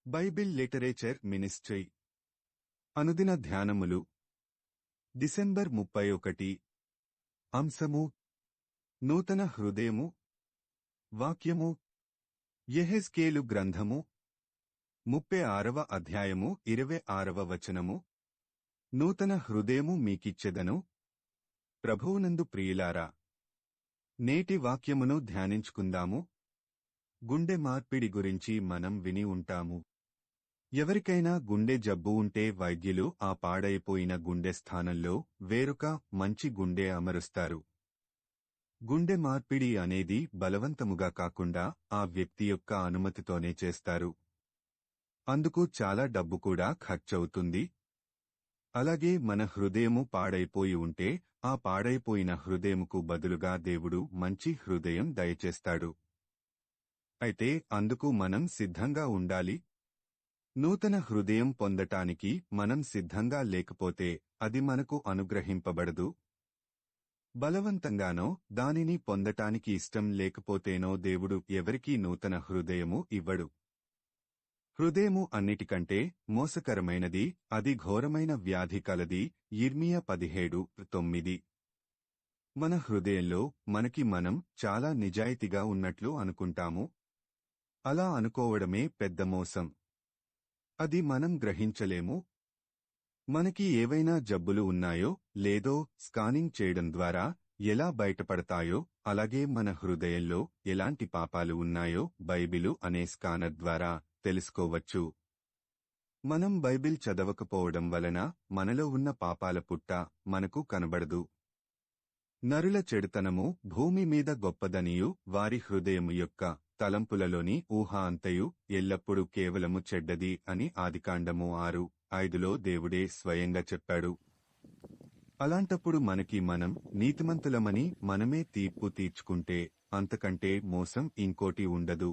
Bible literature ministry అనుదిన ధ్యానములు December 31 అంశము నూతన హృదయము వాక్యము యెహెజ్కేలు గ్రంథము 36వ అధ్యాయము 26వ వచనము నూతన హృదయము మీకిచ్చెదను. ప్రభువునందు ప్రియులారా, నేటి వాక్యమును ధ్యానించుకుందాము. గుండె మార్పిడి గురించి మనం విని ఉంటాము. ఎవరికైనా గుండె జబ్బు ఉంటే వైద్యులు ఆ పాడైపోయిన గుండె స్థానంలో వేరొక మంచి గుండె అమరుస్తారు. గుండె మార్పిడి అనేది బలవంతముగా కాకుండా ఆ వ్యక్తి యొక్క అనుమతితోనే చేస్తారు. అందుకు చాలా డబ్బు కూడా ఖర్చవుతుంది. అలాగే మన హృదయము పాడైపోయి ఉంటే ఆ పాడైపోయిన హృదయముకు బదులుగా దేవుడు మంచి హృదయం దయచేస్తాడు. అయితే అందుకు మనం సిద్ధంగా ఉండాలి. నూతన హృదయం పొందటానికి మనం సిద్ధంగా లేకపోతే అది మనకు అనుగ్రహింపబడదు. బలవంతంగానో దానిని పొందటానికి ఇష్టం లేకపోతేనో దేవుడు ఎవరికీ నూతన హృదయము ఇవ్వడు. హృదయము అన్నిటికంటే మోసకరమైనది, అది ఘోరమైన వ్యాధి కలది. ఇర్మియా 17:9. మన హృదయంలో మనకి మనం చాలా నిజాయితీగా ఉన్నట్లు అనుకుంటాము. అలా అనుకోవడమే పెద్ద మోసం. అది మనం గ్రహించలేము. మనకి ఏవైనా జబ్బులు ఉన్నాయో లేదో స్కానింగ్ చేయడం ద్వారా ఎలా బయటపడతాయో, అలాగే మన హృదయంలో ఎలాంటి పాపాలు ఉన్నాయో బైబిలు అనే స్కానర్ ద్వారా తెలుసుకోవచ్చు. మనం బైబిల్ చదవకపోవడం వలన మనలో ఉన్న పాపాల పుట్ట మనకు కనబడదు. నరుల చెడుతనము భూమి మీద గొప్పదనియు వారి హృదయము యొక్క తలంపులలోని ఊహ అంతయు ఎల్లప్పుడూ కేవలము చెడ్డది అని ఆదికాండము 6:5లో దేవుడే స్వయంగా చెప్పాడు. అలాంటప్పుడు మనకి మనం నీతిమంతులమని మనమే తీర్పు తీర్చుకుంటే అంతకంటే మోసం ఇంకోటి ఉండదు.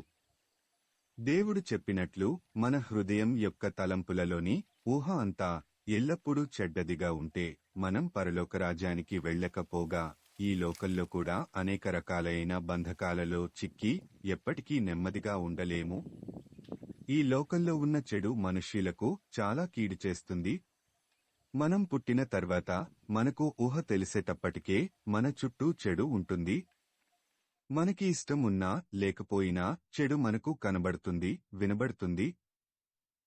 దేవుడు చెప్పినట్లు మన హృదయం యొక్క తలంపులలోని ఊహ అంతా ఎల్లప్పుడూ చెడ్డదిగా ఉంటే మనం పరలోకరాజ్యానికి వెళ్ళకపోగా ఈ లోకంలో కూడా అనేక రకాలైన బంధకాలలో చిక్కి ఎప్పటికీ నెమ్మదిగా ఉండలేము. ఈ లోకంలో ఉన్న చెడు మనుష్యులకు చాలా కీడు చేస్తుంది. మనం పుట్టిన తర్వాత మనకు ఊహ తెలిసేటప్పటికే మన చుట్టూ చెడు ఉంటుంది. మనకి ఇష్టం ఉన్నా లేకపోయినా చెడు మనకు కనబడుతుంది, వినబడుతుంది.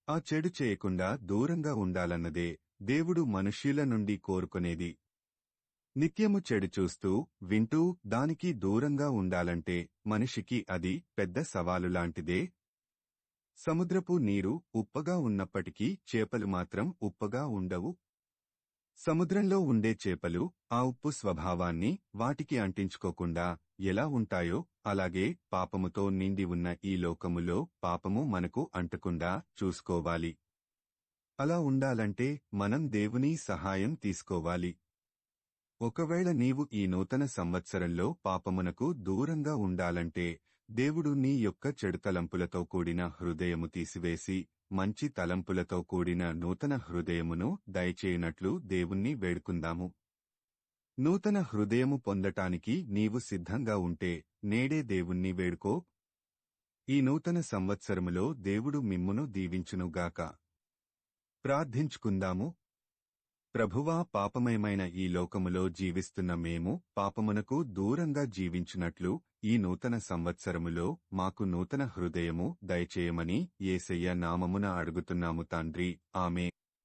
ఆ చెడు చేయకుండా దూరంగా ఉండాలన్నదే దేవుడు మనుష్యుల నుండి కోరుకునేది. నిత్యము చెడు చూస్తూ వింటూ దానికి దూరంగా ఉండాలంటే మనిషికి అది పెద్ద సవాలులాంటిదే. సముద్రపు నీరు ఉప్పగా ఉన్నప్పటికీ చేపలు మాత్రం ఉప్పగా ఉండవు. సముద్రంలో ఉండే చేపలు ఆ ఉప్పు స్వభావాన్ని వాటికి అంటించుకోకుండా ఎలా ఉంటాయో అలాగే పాపముతో నిండి ఉన్న ఈ లోకములో పాపము మనకు అంటకుండా చూసుకోవాలి. అలా ఉండాలంటే మనం దేవుని సహాయం తీసుకోవాలి. ఒకవేళ నీవు ఈ నూతన సంవత్సరంలో పాపమునకు దూరంగా ఉండాలంటే దేవుడు నీ యొక్క చెడు తలంపులతో కూడిన హృదయము తీసివేసి మంచి తలంపులతో కూడిన నూతన హృదయమును దయచేయునట్లు దేవుణ్ణి వేడుకుందాము. నూతన హృదయము పొందటానికి నీవు సిద్ధంగా ఉంటే నేడే దేవుణ్ణి వేడుకో. ఈ నూతన సంవత్సరములో దేవుడు మిమ్మును దీవించునుగాక. ప్రార్థించుకుందాము. ప్రభువా, పాపమయమైన ఈ లోకములో జీవిస్తున్న మేము పాపమునకు దూరంగా జీవించునట్లు ఈ నూతన సంవత్సరములో మాకు నూతన హృదయము దయచేయమని యేసయ్య నామమున అడుగుతున్నాము తండ్రి. ఆమేన్.